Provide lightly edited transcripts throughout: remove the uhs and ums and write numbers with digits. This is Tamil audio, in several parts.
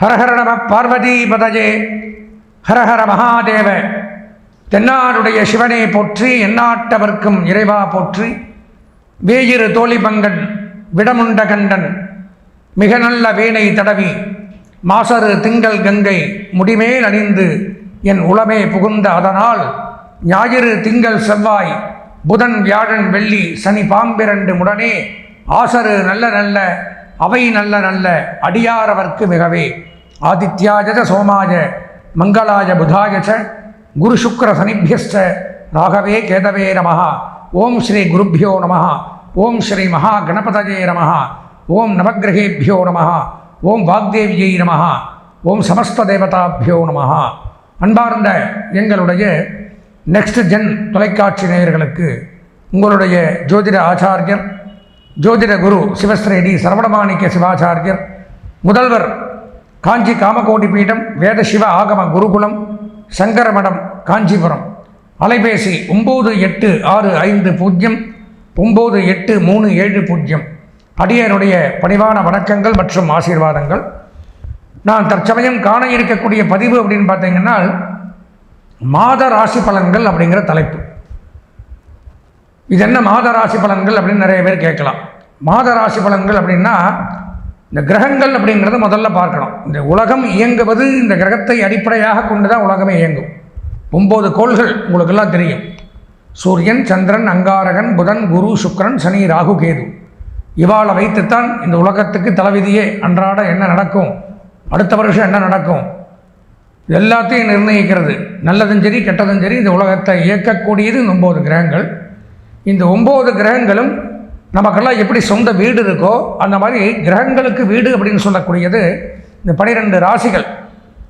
ஹரஹர நம பார்வதி பதஜே ஹரஹர மகாதேவ. தென்னாடுடைய சிவனை போற்றி, எந்நாட்டவர்க்கும் இறைவா போற்றி. வேயிரு தோழிபங்கன் விடமுண்ட கண்டன் மிக நல்ல வேனை தடவி மாசரு திங்கள் கங்கை முடிமேல் அணிந்து என் உளமே புகுந்த அதனால் ஞாயிறு திங்கள் செவ்வாய் புதன் வியாழன் வெள்ளி சனி பாம்பிரண்டு முடனே ஆசரு நல்ல நல்ல அவை நல்ல நல்ல அடியாரவர்க்கு மிகவே. ஆதித்யாஜ சோமாஜ மங்களாய புதாயச்ச குரு சுக்ர சனிபியஸ்ச ராகவே கேதவே நமஹ. ஓம் ஸ்ரீ குருப்பியோ நமஹ. ஓம் ஸ்ரீ மகா கணபதஜே நமஹ. ஓம் நவக்கிரகேபியோ நமஹ. ஓம் வாக்தேவியை நமஹ. ஓம் சமஸ்த தேவதாபியோ நமஹ. அன்பார்ந்த எங்களுடைய நெக்ஸ்ட் ஜென் தொலைக்காட்சி நேயர்களுக்கு உங்களுடைய ஜோதிட ஆச்சாரியர் ஜோதிட குரு சிவஸ்ரீ சரவணமாணிக்க சிவாச்சாரியர், முதல்வர் காஞ்சி காமகோடி பீடம் வேத சிவ ஆகம குருகுலம் சங்கரமடம் காஞ்சிபுரம். அலைபேசி 9865098370. அடியனுடைய பணிவான வணக்கங்கள் மற்றும் ஆசீர்வாதங்கள். நான் தற்சமயம் காண இருக்கக்கூடிய பதிவு அப்படின்னு பார்த்தீங்கன்னா மாத ராசி பலன்கள் அப்படிங்கிற தலைப்பு. இது என்ன மாத ராசி பலன்கள் அப்படின்னு நிறைய பேர் கேட்கலாம். மாத ராசி பலன்கள் அப்படின்னா இந்த கிரகங்கள் அப்படிங்கிறத முதல்ல பார்க்கணும். இந்த உலகம் இயங்குவது இந்த கிரகத்தை அடிப்படையாக கொண்டு தான் உலகமே இயங்கும். 9 கோள்கள் உங்களுக்கெல்லாம் தெரியும். சூரியன், சந்திரன், அங்காரகன், புதன், குரு, சுக்கிரன், சனி, ராகு, கேது. இவாளை வைத்துத்தான் இந்த உலகத்துக்கு தலைவிதியே. அன்றாட என்ன நடக்கும், அடுத்த வருஷம் என்ன நடக்கும், எல்லாத்தையும் நிர்ணயிக்கிறது. நல்லதும் சரி கெட்டதும் சரி இந்த உலகத்தை இயக்கக்கூடியது 9 கிரகங்கள். இந்த 9 கிரகங்களும் நமக்கெல்லாம் எப்படி சொந்த வீடு இருக்கோ அந்த மாதிரி கிரகங்களுக்கு வீடு அப்படின்னு சொல்லக்கூடியது இந்த 12 ராசிகள்.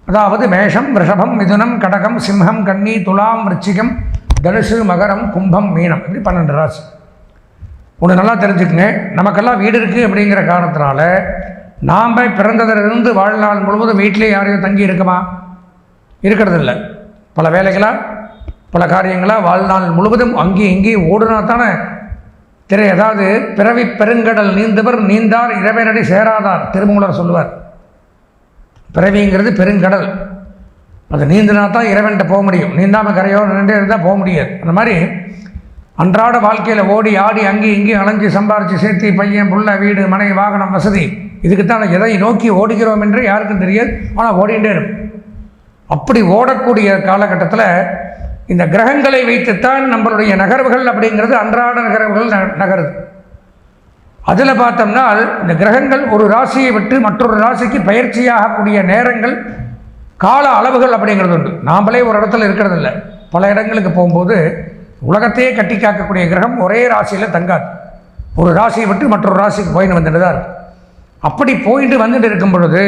அதாவது மேஷம், ரிஷபம், மிதுனம், கடகம், சிம்ஹம், கன்னி, துலாம், விருச்சிகம், தனுசு, மகரம், கும்பம், மீனம், இப்படி 12 ராசி. ஒன்று நல்லா தெரிஞ்சுக்குங்க, நமக்கெல்லாம் வீடு இருக்குது அப்படிங்கிற காரணத்தினால நாம் பிறந்ததிலிருந்து வாழ்நாள் முழுவதும் வீட்டிலே யாரையும் தங்கி இருக்குமா? இருக்கிறதில்ல. பல வேலைகளாக பல காரியங்களாக வாழ்நாள் முழுவதும் அங்கேயும் இங்கேயும் ஓடுனா தானே அதாவது பிறவி பெருங்கடல் நீந்தவர் நீந்தார் இறைவனடி சேராதார் திருமூலர் சொல்லுவார். பிறவிங்கிறது பெருங்கடல், அது நீந்தினா தான் இறைவன்கிட்ட போக முடியும். நீந்தாமல் கரையோ நின்றே இருந்தால் போக முடியாது. அந்த மாதிரி அன்றாட வாழ்க்கையில் ஓடி ஆடி அங்கேயும் இங்கேயும் அலைஞ்சி சம்பாரித்து சேர்த்து பையன் புள்ள வீடு மனை வாகனம் வசதி இதுக்குத்தான் எதை நோக்கி ஓடுகிறோம் என்று யாருக்கும் தெரியாது. ஆனால் ஓடிகிட்டே இருக்கும். அப்படி ஓடக்கூடிய காலகட்டத்தில் இந்த கிரகங்களை வைத்துத்தான் நம்மளுடைய நகர்வுகள் அப்படிங்கிறது அன்றாட நகர்வுகள் நகருது. அதில் பார்த்தோம்னா இந்த கிரகங்கள் ஒரு ராசியை விட்டு மற்றொரு ராசிக்கு பயிற்சியாகக்கூடிய நேரங்கள் கால அளவுகள் அப்படிங்கிறது உண்டு. நாம்ளே ஒரு இடத்துல இருக்கிறதில்ல. பல இடங்களுக்கு போகும்போது உலகத்தையே கட்டி காக்கக்கூடிய கிரகம் ஒரே ராசியில் தங்காது. ஒரு ராசியை விட்டு மற்றொரு ராசிக்கு போயின்னு வந்துட்டு தான் இருக்கும். அப்படி போயிட்டு வந்துட்டு இருக்கும் பொழுது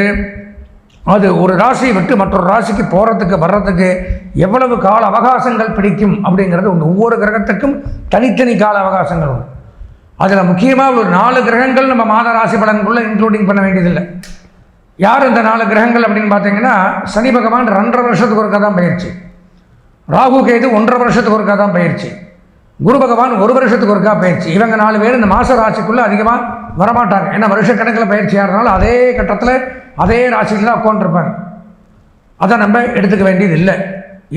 அது ஒரு ராசியை விட்டு மற்றொரு ராசிக்கு போகிறதுக்கு வர்றதுக்கு எவ்வளவு கால அவகாசங்கள் பிடிக்கும் அப்படிங்கிறது உண்டு. ஒவ்வொரு கிரகத்துக்கும் தனித்தனி கால அவகாசங்கள் உண்டு. அதில் முக்கியமாக ஒரு 4 கிரகங்கள் நம்ம மாத ராசி பலன்குள்ளே இன்க்ளூடிங் பண்ண வேண்டியதில்லை. யார் இந்த 4 கிரகங்கள் அப்படின்னு பார்த்தீங்கன்னா, சனி பகவான் 2.5 வருஷத்துக்கு ஒருக்கா தான் பயிற்சி, ராகு கேது 1.5 வருஷத்துக்கு ஒருக்கா தான் பயிற்சி, குரு பகவான் 1 வருஷத்துக்கு ஒருக்கா பயிற்சி. இவங்க 4 பேர் இந்த மாத ராசிக்குள்ளே அதிகமாக வரமாட்டாங்க. ஏன்னா வருஷக்கணக்கில் பயிற்சி ஆகிறதுனால அதே கட்டத்தில் அதே ராசியில் தான் உட்காந்துருப்பாங்க. அதை நம்ம எடுத்துக்க வேண்டியது இல்லை.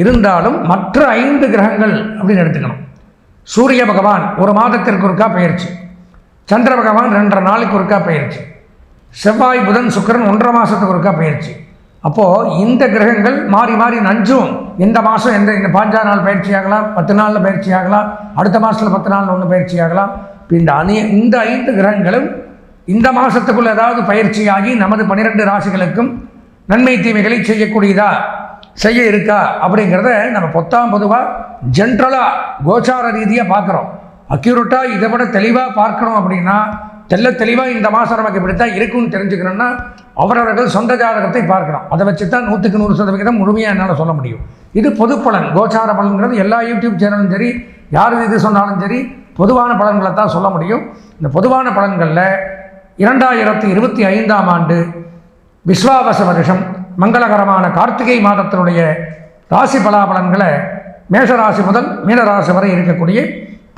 இருந்தாலும் மற்ற 5 கிரகங்கள் அப்படின்னு எடுத்துக்கணும். சூரிய பகவான் 1 மாதத்திற்கு ஒருக்கா பயிற்சி, சந்திர பகவான் 2.5 நாளுக்கு ஒருக்கா பயிற்சி, செவ்வாய் புதன் சுக்கிரன் 1.5 மாதத்துக்கு ஒருக்கா பயிற்சி. அப்போது இந்த கிரகங்கள் மாறி மாறி நஞ்சும். எந்த மாதம் இந்த 5 நாள் பயிற்சி ஆகலாம், 10 நாளில் பயிற்சி ஆகலாம், அடுத்த மாதத்தில் 10 நாள் ஒன்று பயிற்சி ஆகலாம். இந்த 5 கிரகங்களும் இந்த மாதத்துக்குள்ள ஏதாவது பயிற்சியாகி நமது 12 ராசிகளுக்கும் நன்மை தீமைகளை செய்ய இருக்கா அப்படிங்கிறத நம்ம பொதுவாக ஜென்ரலாக கோச்சார ரீதியாக பார்க்குறோம். அக்யூரேட்டாக இதை விட தெளிவாக பார்க்கணும் அப்படின்னா தெளிவாக இந்த மாதம் நமக்கு இப்படித்தான் இருக்குன்னு தெரிஞ்சுக்கணும்னா அவரவர்கள் சொந்த ஜாதகத்தை பார்க்கணும். அதை வச்சு தான் 100க்கு 100% முழுமையாக என்னால் சொல்ல முடியும். இது பொது பலன். கோச்சார பலன்கிறது எல்லா யூடியூப் சேனலும் சரி, யார் இது சொன்னாலும் சரி, பொதுவான பலன்களை தான் சொல்ல முடியும். இந்த பொதுவான பலன்களில் 2025ஆம் ஆண்டு விஸ்வாவச வருஷம் மங்களகரமான கார்த்திகை மாதத்தினுடைய ராசி பலாபலன்களை மேஷராசி முதல் மீனராசி வரை இருக்கக்கூடிய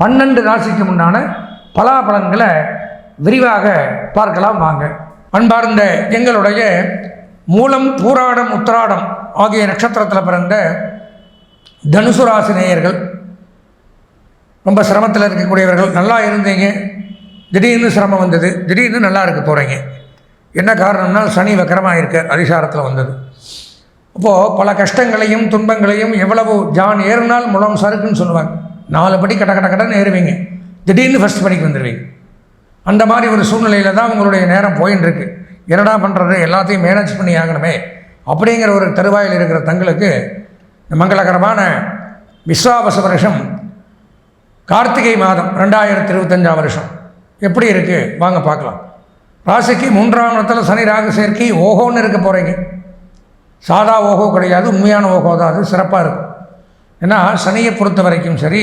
12 ராசிக்கு முன்னான பலாபலன்களை விரிவாக பார்க்கலாம் வாங்க. அன்பார்ந்த எங்களுடைய மூலம், பூராடம், உத்திராடம் ஆகிய நட்சத்திரத்தில் பிறந்த தனுசு ராசி நேயர்கள், ரொம்ப சிரமத்தில் இருக்கக்கூடியவர்கள். நல்லா இருந்தீங்க, திடீர்னு சிரமம் வந்தது, திடீர்னு நல்லா இருக்க போகிறீங்க. என்ன காரணம்னா சனி வக்கரமாக இருக்க அதிசாரத்தில் வந்தது. அப்போது பல கஷ்டங்களையும் துன்பங்களையும் எவ்வளவு ஜான் ஏறினால் முழம் சறுக்குன்னு சொல்லுவாங்க. 4 படி கடன்னு ஏறுவீங்க, திடீர்னு ஃபஸ்ட் படிக்கு வந்துடுவீங்க. அந்த மாதிரி ஒரு சூழ்நிலையில் தான் உங்களுடைய நேரம் போயின்னு இருக்கு. என்னடா பண்ணுறது, எல்லாத்தையும் மேனேஜ் பண்ணி ஆகணுமே அப்படிங்கிற ஒரு தருவாயில் இருக்கிற தங்களுக்கு மங்களகரமான விஸ்வாவச வருஷம் கார்த்திகை மாதம் 2025 வருஷம் எப்படி இருக்குது வாங்க பார்க்கலாம். ராசிக்கு 3ஆம் இடத்துல சனி ராகு சேர்க்கை ஓஹோன்னு இருக்க போகிறீங்க. சாதா ஓஹோ கிடையாது, உண்மையான ஓஹோ தான். அது சிறப்பாக இருக்கும். ஏன்னா சனியை பொறுத்த வரைக்கும் சரி,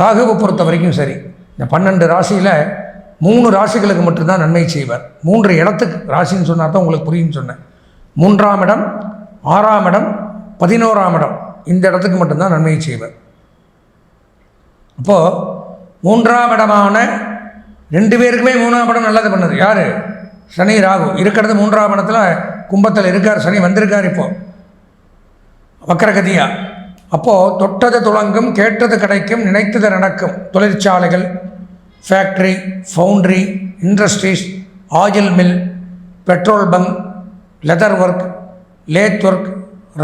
ராகுவை பொறுத்த வரைக்கும் சரி, இந்த 12 ராசியில் 3 ராசிகளுக்கு மட்டும்தான் நன்மை செய்வார். 3 இடத்துக்கு ராசின்னு சொன்னால் தான் உங்களுக்கு புரியும்னு சொன்னேன். 3ஆம் இடம், 6ஆம் இடம், 11ஆம் இடம், இந்த இடத்துக்கு மட்டும்தான் நன்மை செய்வார். அப்போது 3ஆம் இடமான 2 பேருக்குமே 3ஆம் இடம் நல்லது பண்ணுது. யார்? சனி ராகு இருக்கிறது 3ஆம் இடத்துல கும்பத்தில் இருக்கார். சனி வந்திருக்கார் இப்போது வக்கரகதியா. அப்போது தொட்டது துளங்கும், கேட்டது கிடைக்கும், நினைத்தது நடக்கும். தொழிற்சாலைகள், factory, foundry, industries, oil mill, petrol bunk, leather work, lathe work,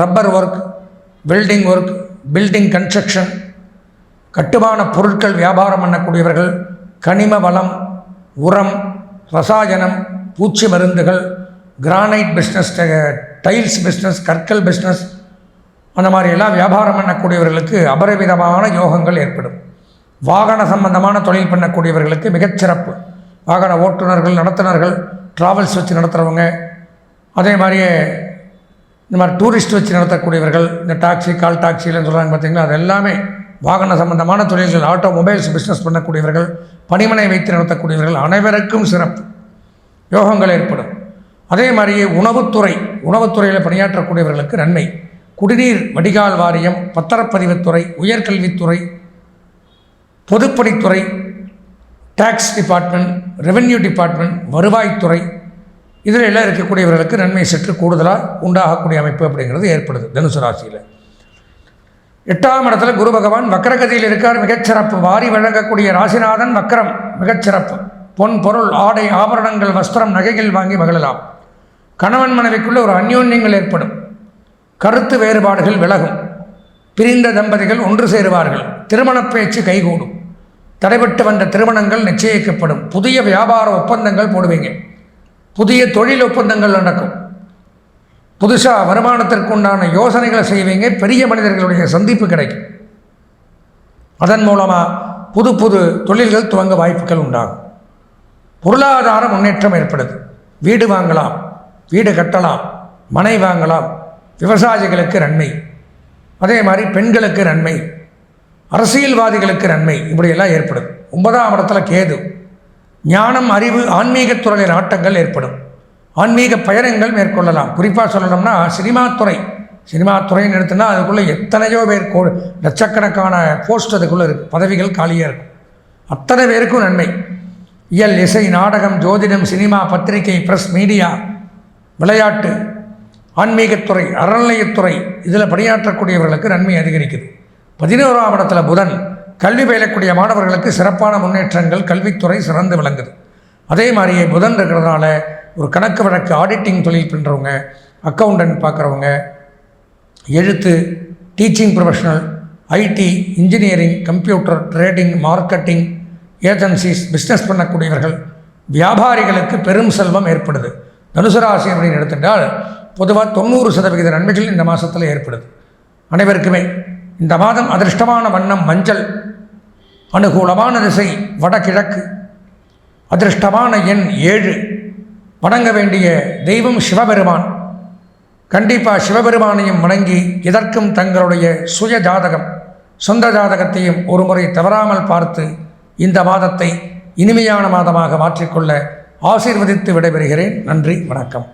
rubber work, welding work, building construction, கட்டுமான பொருட்கள் வியாபாரம் பண்ணக்கூடியவர்கள், கனிம வளம், உரம், ரசாயனம், பூச்சி மருந்துகள், கிரானைட் பிஸ்னஸ், டைல்ஸ் பிஸ்னஸ், கற்கள் பிஸ்னஸ், அந்த மாதிரி எல்லாம் வியாபாரம் பண்ணக்கூடியவர்களுக்கு அபரிவிதமான யோகங்கள் ஏற்படும். வாகன சம்பந்தமான தொழில் பண்ணக்கூடியவர்களுக்கு மிகச்சிறப்பு. வாகன ஓட்டுநர்கள், நடத்துனர்கள், ட்ராவல்ஸ் வச்சு நடத்துகிறவங்க, அதே மாதிரியே இந்த மாதிரி டூரிஸ்ட் வச்சு நடத்தக்கூடியவர்கள், இந்த டாக்ஸி, கால் டாக்ஸிலாம் சொல்கிறாங்க பார்த்தீங்களா, அது எல்லாமே வாகன சம்பந்தமான தொழில்கள், ஆட்டோமொபைல்ஸ் பிஸ்னஸ் பண்ணக்கூடியவர்கள், பணிமனை வைத்து நடத்தக்கூடியவர்கள் அனைவருக்கும் சிறப்பு யோகங்கள் ஏற்படும். அதே மாதிரியே உணவுத்துறையில் பணியாற்றக்கூடியவர்களுக்கு நன்மை. குடிநீர் வடிகால் வாரியம், பத்திரப்பதிவுத்துறை, உயர்கல்வித்துறை, பொதுப்பணித்துறை, டேக்ஸ் டிபார்ட்மெண்ட், ரெவென்யூ டிபார்ட்மெண்ட், வருவாய்த்துறை, இதில் எல்லாம் இருக்கக்கூடியவர்களுக்கு நன்மை சற்று கூடுதலாக உண்டாகக்கூடிய அமைப்பு அப்படிங்கிறது ஏற்படுது. தனுசு ராசியில் 8ஆம் இடத்துல குரு பகவான் வக்கரகதியில் இருக்கார். மிகச்சிறப்பு. வாரி வழங்கக்கூடிய ராசிநாதன் வக்கரம், மிகச்சிறப்பு. பொன் பொருள், ஆடை, ஆபரணங்கள், வஸ்திரம், நகைகள் வாங்கி மகிழலாம். கணவன் மனைவிக்குள்ள ஒரு அந்யோன்யங்கள் ஏற்படும். கருத்து வேறுபாடுகள் விலகும். பிரிந்த தம்பதிகள் ஒன்று சேருவார்கள். திருமண பேச்சு கைகூடும். தடைபட்டு வந்த திருமணங்கள் நிச்சயிக்கப்படும். புதிய வியாபார ஒப்பந்தங்கள் போடுவீங்க. புதிய தொழில் ஒப்பந்தங்கள் நடக்கும். புதுசாக வருமானத்திற்கு உண்டான யோசனைகளை செய்வீங்க. பெரிய மனிதர்களுடைய சந்திப்பு கிடைக்கும். அதன் மூலமாக புது புது தொழில்கள் துவங்க வாய்ப்புகள் உண்டாகும். பொருளாதார முன்னேற்றம் ஏற்படுது. வீடு வாங்கலாம், வீடு கட்டலாம், மனை வாங்கலாம். விவசாயிகளுக்கு நன்மை. அதே மாதிரி பெண்களுக்கு நன்மை, அரசியல்வாதிகளுக்கு நன்மை, இப்படியெல்லாம் ஏற்படும். 9ஆம் இடத்துல கேது. ஞானம், அறிவு, ஆன்மீகத்துறையில் நாட்டங்கள் ஏற்படும். ஆன்மீக பயணங்கள் மேற்கொள்ளலாம். குறிப்பாக சொல்லணும்னா சினிமாத்துறைன்னு எடுத்துன்னா அதுக்குள்ளே எத்தனையோ பேர், லட்சக்கணக்கான போஸ்ட் அதுக்குள்ளே இருக்குது, பதவிகள் காலியாக இருக்கும். அத்தனை பேருக்கும் நன்மை. இயல், இசை, நாடகம், ஜோதிடம், சினிமா, பத்திரிகை, பிரஸ், மீடியா, விளையாட்டு, ஆன்மீகத்துறை, அறநிலையத்துறை, இதில் பணியாற்றக்கூடியவர்களுக்கு நன்மை அதிகரிக்குது. 11ஆம் இடத்துல புதன். கல்வி பயிலக்கூடிய மாணவர்களுக்கு சிறப்பான முன்னேற்றங்கள். கல்வித்துறை சிறந்து விளங்குது. அதே மாதிரியே புதன் இருக்கிறதுனால ஒரு கணக்கு வழக்கு, ஆடிட்டிங் தொழில் பண்ணுறவங்க, அக்கௌண்டன்ட் பார்க்குறவங்க, எழுத்து, teaching professional, IT, engineering, computer, trading, marketing, agencies, business பண்ணக்கூடியவர்கள், வியாபாரிகளுக்கு பெரும் செல்வம் ஏற்படுது. தனுசு ராசி அப்படின்னு எடுத்துட்டால் பொதுவாக 90% நன்மைகள் இந்த மாதத்தில் ஏற்படுது அனைவருக்குமே. இந்த மாதம் அதிர்ஷ்டமான வண்ணம் மஞ்சள், அனுகூலமான திசை வடகிழக்கு, அதிர்ஷ்டமான எண் 7, வணங்க வேண்டிய தெய்வம் சிவபெருமான். கண்டிப்பாக சிவபெருமானையும் வணங்கி இதற்கும் தங்களுடைய சுய ஜாதகம், சொந்த ஜாதகத்தையும் ஒரு முறை தவறாமல் பார்த்து இந்த மாதத்தை இனிமையான மாதமாக மாற்றிக்கொள்ள ஆசீர்வதித்து விடைபெறுகிறேன். நன்றி, வணக்கம்.